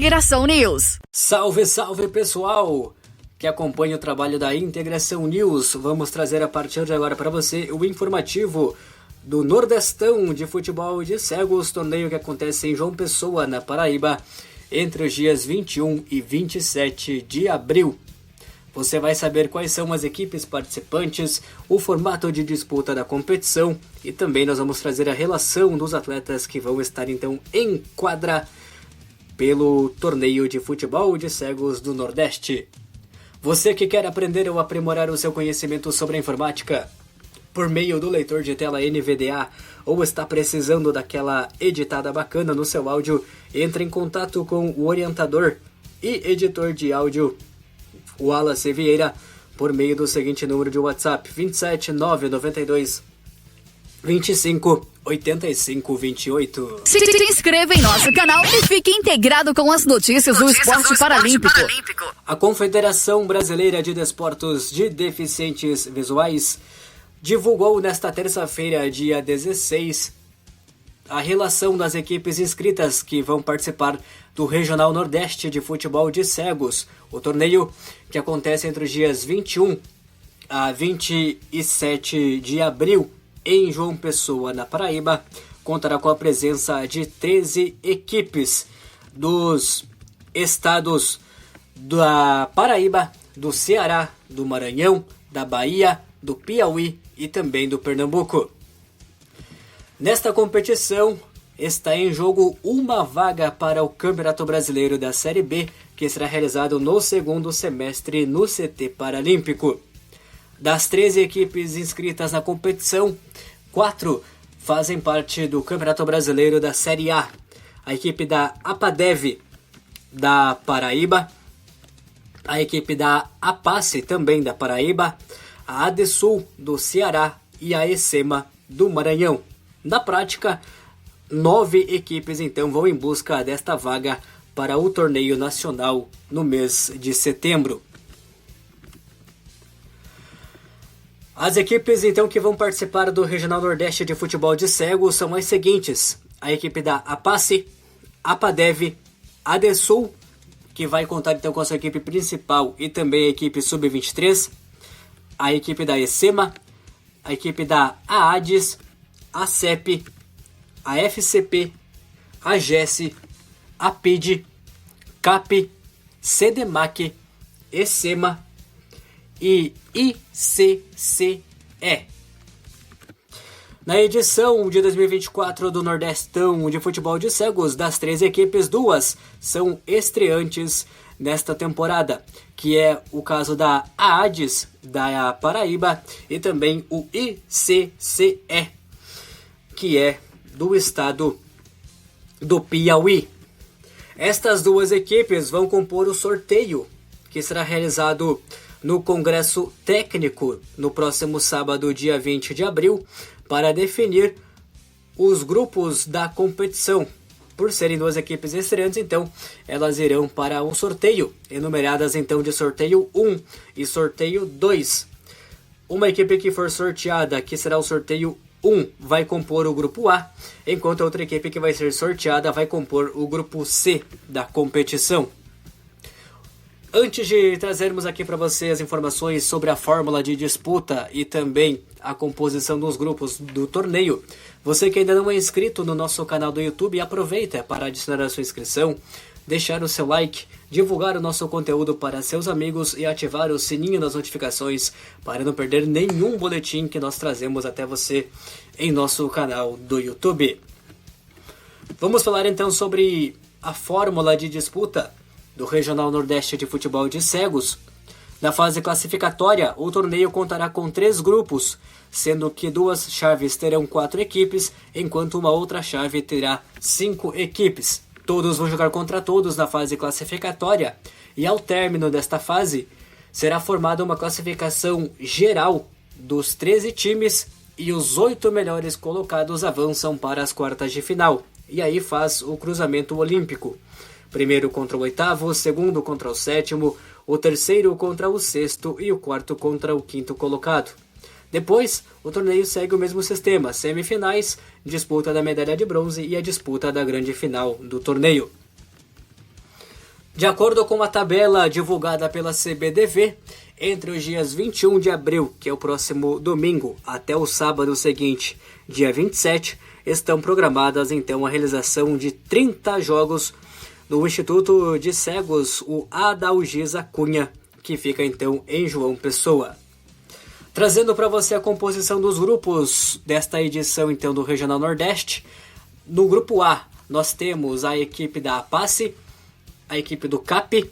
Integração News. Salve, salve pessoal que acompanha o trabalho da Integração News. Vamos trazer a partir de agora para você o informativo do Nordestão de Futebol de Cegos, torneio que acontece em João Pessoa, na Paraíba, entre os dias 21 e 27 de abril. Você vai saber quais são as equipes participantes, o formato de disputa da competição e também nós vamos trazer a relação dos atletas que vão estar então em quadra pelo torneio de futebol de cegos do Nordeste. Você que quer aprender ou aprimorar o seu conhecimento sobre a informática por meio do leitor de tela NVDA ou está precisando daquela editada bacana no seu áudio, entre em contato com o orientador e editor de áudio Wallace Vieira por meio do seguinte número de WhatsApp: 27 992 25 85 28. Se inscreva em nosso canal e fique integrado com as notícias do esporte paralímpico. A Confederação Brasileira de Desportos de Deficientes Visuais divulgou nesta terça-feira, dia 16, a relação das equipes inscritas que vão participar do Regional Nordeste de Futebol de Cegos, o torneio que acontece entre os dias 21 a 27 de abril em João Pessoa, na Paraíba. Contará com a presença de 13 equipes dos estados da Paraíba, do Ceará, do Maranhão, da Bahia, do Piauí e também do Pernambuco. Nesta competição está em jogo uma vaga para o Campeonato Brasileiro da Série B, que será realizado no segundo semestre no CT Paralímpico. Das 13 equipes inscritas na competição, 4 fazem parte do Campeonato Brasileiro da Série A. A equipe da APADEV da Paraíba, a equipe da APACE também da Paraíba, a ADESUL do Ceará e a ESEMA do Maranhão. Na prática, 9 equipes então vão em busca desta vaga para o torneio nacional no mês de setembro. As equipes então que vão participar do Regional Nordeste de Futebol de Cegos são as seguintes: a equipe da APACE, APADEV, ADESUL, que vai contar então com a sua equipe principal e também a equipe sub-23, a equipe da ESEMA, a equipe da AADES, a CEP, a FCP, a GES, a PID, CAP, CDMAC, ESEMA e ICCE. Na edição de 2024 do Nordestão de Futebol de Cegos, das 13 equipes, 2 são estreantes nesta temporada, que é o caso da AADES da Paraíba e também o ICCE, que é do estado do Piauí. Estas duas equipes vão compor o sorteio que será realizado no Congresso Técnico no próximo sábado, dia 20 de abril, para definir os grupos da competição. Por serem duas equipes estreantes, então, elas irão para um sorteio, enumeradas então de sorteio 1 e sorteio 2. Uma equipe que for sorteada, que será o sorteio 1, vai compor o grupo A, enquanto a outra equipe que vai ser sorteada vai compor o grupo C da competição. Antes de trazermos aqui para você as informações sobre a fórmula de disputa e também a composição dos grupos do torneio, você que ainda não é inscrito no nosso canal do YouTube, aproveita para adicionar a sua inscrição, deixar o seu like, divulgar o nosso conteúdo para seus amigos e ativar o sininho das notificações para não perder nenhum boletim que nós trazemos até você em nosso canal do YouTube. Vamos falar então sobre a fórmula de disputa do Regional Nordeste de Futebol de Cegos. Na fase classificatória, o torneio contará com 3 grupos, sendo que 2 chaves terão 4 equipes, enquanto uma outra chave terá 5 equipes. Todos vão jogar contra todos na fase classificatória, e ao término desta fase, será formada uma classificação geral dos 13 times e os 8 melhores colocados avançam para as quartas de final, e aí faz o cruzamento olímpico. Primeiro contra o oitavo, o segundo contra o sétimo, o terceiro contra o sexto e o quarto contra o quinto colocado. Depois, o torneio segue o mesmo sistema: semifinais, disputa da medalha de bronze e a disputa da grande final do torneio. De acordo com a tabela divulgada pela CBDV, entre os dias 21 de abril, que é o próximo domingo, até o sábado seguinte, dia 27, estão programadas então a realização de 30 jogos no Instituto de Cegos, o Adalgisa Cunha, que fica então em João Pessoa. Trazendo para você a composição dos grupos desta edição então do Regional Nordeste. No grupo A, nós temos a equipe da APACE, a equipe do CAP,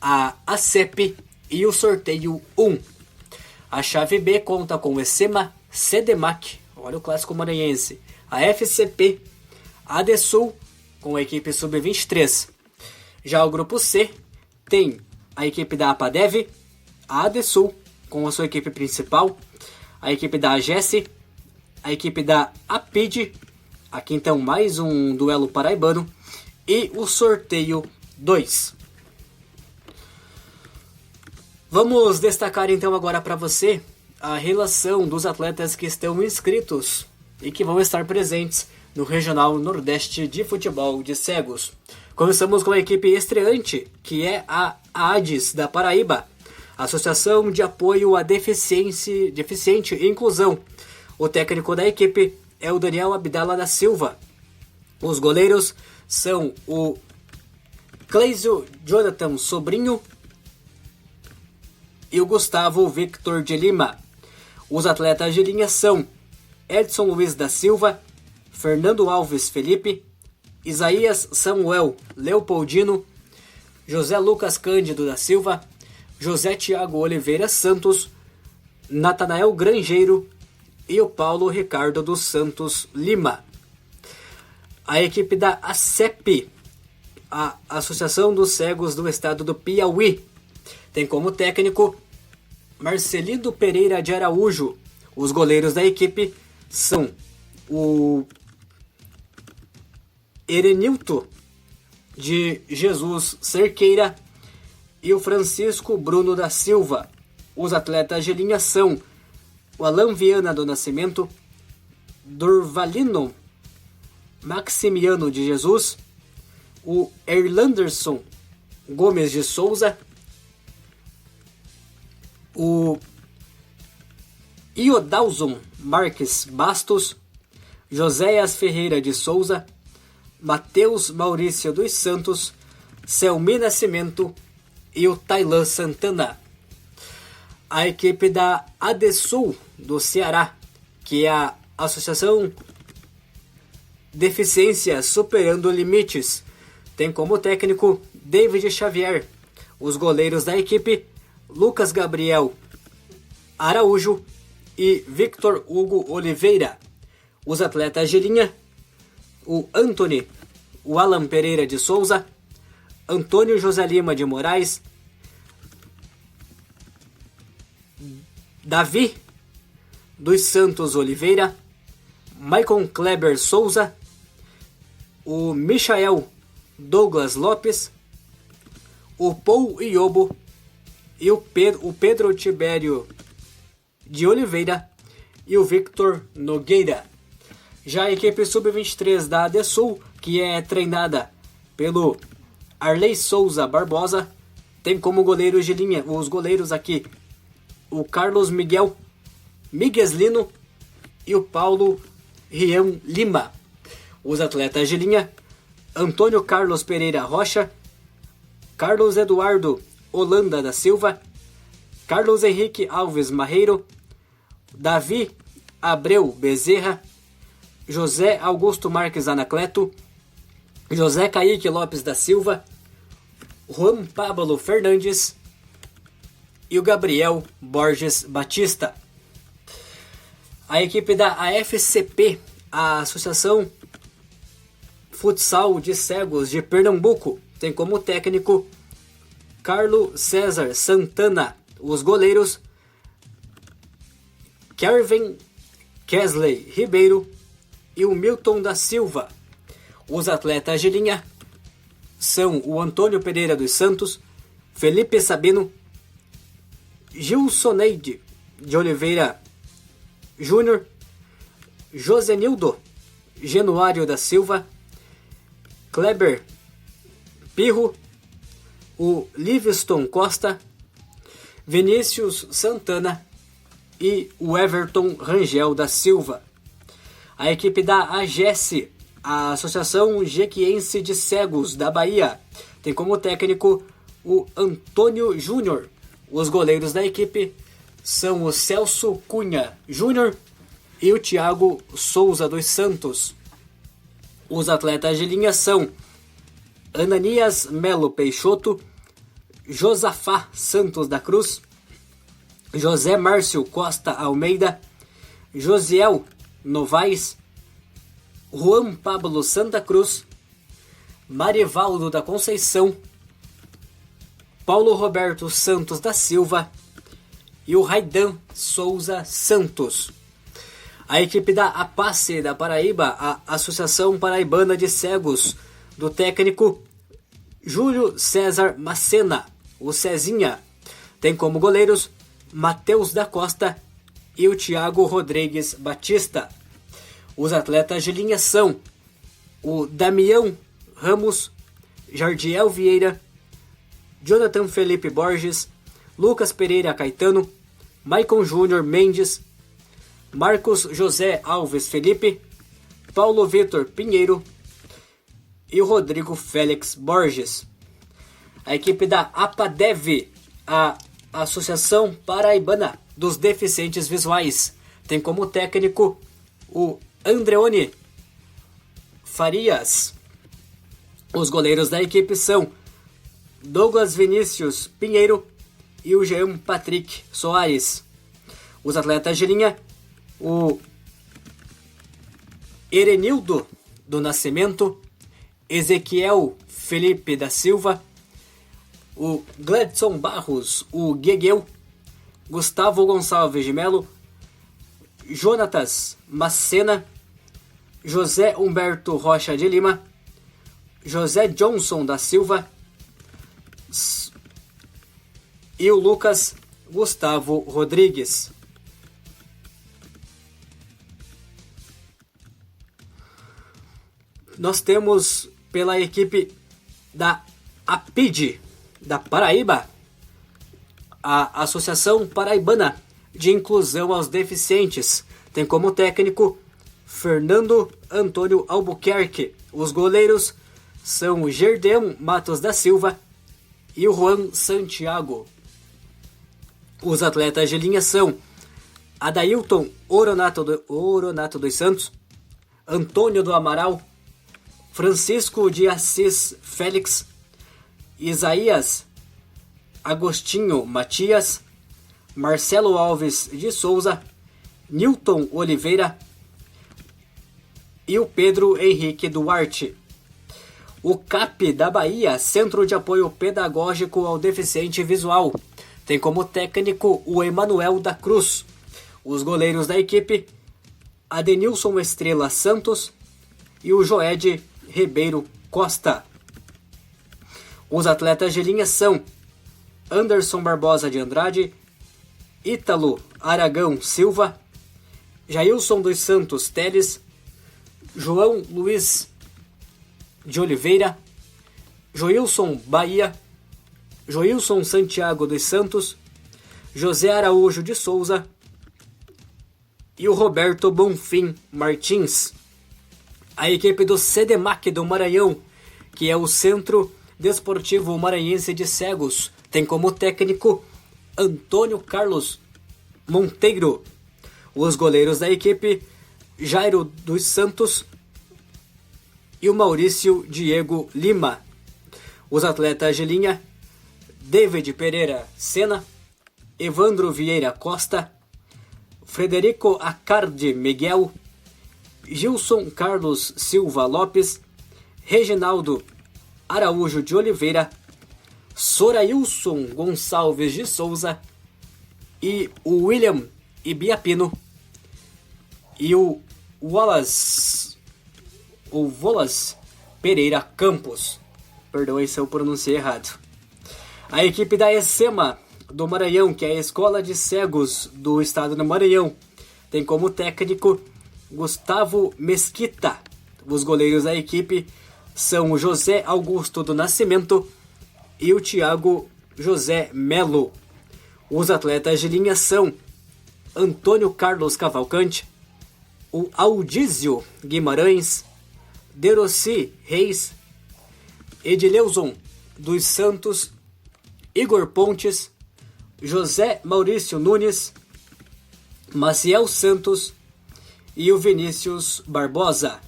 a ACEP e o sorteio 1. A chave B conta com o ECEMA, CEDEMAC, olha o clássico maranhense, a FCP, a ADESUL com a equipe sub-23. Já o grupo C tem a equipe da APADEV, a ADESUL com a sua equipe principal, a equipe da AGES, a equipe da APID, aqui então mais um duelo paraibano, e o sorteio 2. Vamos destacar então agora para você a relação dos atletas que estão inscritos e que vão estar presentes no Regional Nordeste de Futebol de Cegos. Começamos com a equipe estreante, que é a ADES da Paraíba, Associação de Apoio à Deficiente e Inclusão. O técnico da equipe é o Daniel Abdala da Silva. Os goleiros são o Cleisio Jonathan Sobrinho e o Gustavo Victor de Lima. Os atletas de linha são Edson Luiz da Silva, Fernando Alves Felipe, Isaías Samuel Leopoldino, José Lucas Cândido da Silva, José Tiago Oliveira Santos, Natanael Grangeiro e o Paulo Ricardo dos Santos Lima. A equipe da ACEP, a Associação dos Cegos do Estado do Piauí, tem como técnico Marcelino Pereira de Araújo. Os goleiros da equipe são o Erenilton de Jesus Cerqueira e o Francisco Bruno da Silva. Os atletas de linha são o Alan Viana do Nascimento, Durvalino Maximiano de Jesus, o Erlanderson Gomes de Souza, o Iodalson Marques Bastos, Joséias Ferreira de Souza, Matheus Maurício dos Santos, Selmi Nascimento e o Tailan Santana. A equipe da ADESUL do Ceará, que é a Associação Deficiência Superando Limites, tem como técnico David Xavier. Os goleiros da equipe, Lucas Gabriel Araújo e Victor Hugo Oliveira. Os atletas de linha, o Anthony, o Alan Pereira de Souza, Antônio José Lima de Moraes, Davi dos Santos Oliveira, Maicon Kleber Souza, o Michael Douglas Lopes, o Paul Iobo e o Pedro Tibério de Oliveira e o Victor Nogueira. Já a equipe sub-23 da ADESUL, que é treinada pelo Arley Souza Barbosa, tem como goleiros de linha, os goleiros aqui, o Carlos Miguel Migueslino e o Paulo Rian Lima. Os atletas de linha, Antônio Carlos Pereira Rocha, Carlos Eduardo Holanda da Silva, Carlos Henrique Alves Marreiro, Davi Abreu Bezerra, José Augusto Marques Anacleto, José Caíque Lopes da Silva, Juan Pablo Fernandes e o Gabriel Borges Batista. A equipe da AFCP, a Associação Futsal de Cegos de Pernambuco, tem como técnico Carlos César Santana. Os goleiros, Kervin Kesley Ribeiro e o Milton da Silva. Os atletas de linha são o Antônio Pereira dos Santos, Felipe Sabino, Gilsoneide de Oliveira Júnior, Josenildo Genuário da Silva, Kleber Pirro o Livingston Costa, Vinícius Santana e o Everton Rangel da Silva. A equipe da AGES, a Associação Jequiense de Cegos da Bahia, tem como técnico o Antônio Júnior. Os goleiros da equipe são o Celso Cunha Júnior e o Thiago Souza dos Santos. Os atletas de linha são Ananias Melo Peixoto, Josafá Santos da Cruz, José Márcio Costa Almeida, Josiel Novaes, Juan Pablo Santa Cruz, Marivaldo da Conceição, Paulo Roberto Santos da Silva e o Raidan Souza Santos. A equipe da APACE da Paraíba, a Associação Paraibana de Cegos, do técnico Júlio César Macena, o Cezinha, tem como goleiros Matheus da Costa e o Thiago Rodrigues Batista. Os atletas de linha são o Damião Ramos, Jardiel Vieira, Jonathan Felipe Borges, Lucas Pereira Caetano, Maicon Júnior Mendes, Marcos José Alves Felipe, Paulo Vitor Pinheiro e o Rodrigo Félix Borges. A equipe da APADEV, a Associação Paraibana dos Deficientes Visuais, tem como técnico o Andreone Farias. Os goleiros da equipe são Douglas Vinícius Pinheiro e o Jean Patrick Soares. Os atletas de linha, o Erenildo do Nascimento, Ezequiel Felipe da Silva, o Gladson Barros, o Guegueu, Gustavo Gonçalves de Melo, Jonatas Macena, José Humberto Rocha de Lima, José Johnson da Silva e o Lucas Gustavo Rodrigues. Nós temos pela equipe da APID da Paraíba, a Associação Paraibana de Inclusão aos Deficientes, tem como técnico Fernando Antônio Albuquerque. Os goleiros são o Gerdeão Matos da Silva e o Juan Santiago. Os atletas de linha são Adailton Oronato dos Santos, Antônio do Amaral, Francisco de Assis Félix, Isaías Agostinho Matias, Marcelo Alves de Souza, Nilton Oliveira e o Pedro Henrique Duarte. O CAP da Bahia, Centro de Apoio Pedagógico ao Deficiente Visual, tem como técnico o Emanuel da Cruz. Os goleiros da equipe, Adenilson Estrela Santos e o Joed Ribeiro Costa. Os atletas de linha são Anderson Barbosa de Andrade, Ítalo Aragão Silva, Jailson dos Santos Teles, João Luiz de Oliveira, Joilson Bahia, Joilson Santiago dos Santos, José Araújo de Souza e o Roberto Bonfim Martins. A equipe do CDMAC do Maranhão, que é o Centro Desportivo Maranhense de Cegos, tem como técnico Antônio Carlos Monteiro. Os goleiros da equipe, Jairo dos Santos e o Maurício Diego Lima. Os atletas de linha, David Pereira Sena, Evandro Vieira Costa, Frederico Acardi Miguel, Gilson Carlos Silva Lopes, Reginaldo Araújo de Oliveira, Sorailson Gonçalves de Souza e o William Ibiapino e o Wallace Pereira Campos. Perdoe se eu pronunciei errado. A equipe da ESEMA do Maranhão, que é a Escola de Cegos do Estado do Maranhão, tem como técnico Gustavo Mesquita. Os goleiros da equipe são o José Augusto do Nascimento e o Thiago José Melo. Os atletas de linha são Antônio Carlos Cavalcante, o Aldísio Guimarães, Deroci Reis, Edileuson dos Santos, Igor Pontes, José Maurício Nunes, Maciel Santos e o Vinícius Barbosa.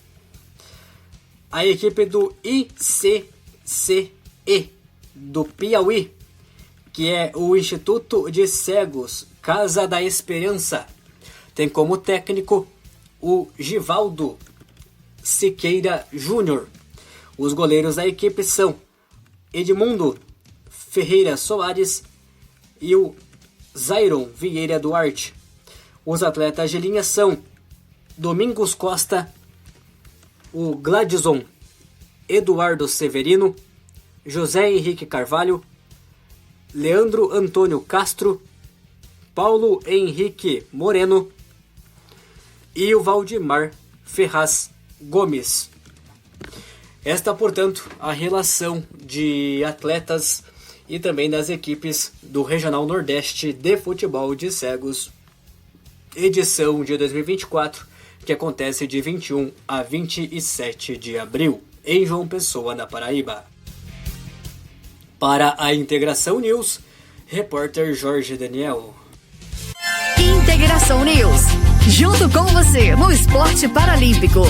A equipe do ICCE do Piauí, que é o Instituto de Cegos Casa da Esperança, tem como técnico o Givaldo Siqueira Júnior. Os goleiros da equipe são Edmundo Ferreira Soares e o Zairon Vieira Duarte. Os atletas de linha são Domingos Costa, o Gladson Eduardo Severino, José Henrique Carvalho, Leandro Antônio Castro, Paulo Henrique Moreno e o Valdemar Ferraz Gomes. Esta, portanto, a relação de atletas e também das equipes do Regional Nordeste de Futebol de Cegos, edição de 2024, que acontece de 21 a 27 de abril, em João Pessoa, na Paraíba. Para a Integração News, repórter Jorge Daniel. Integração News, junto com você no esporte paralímpico.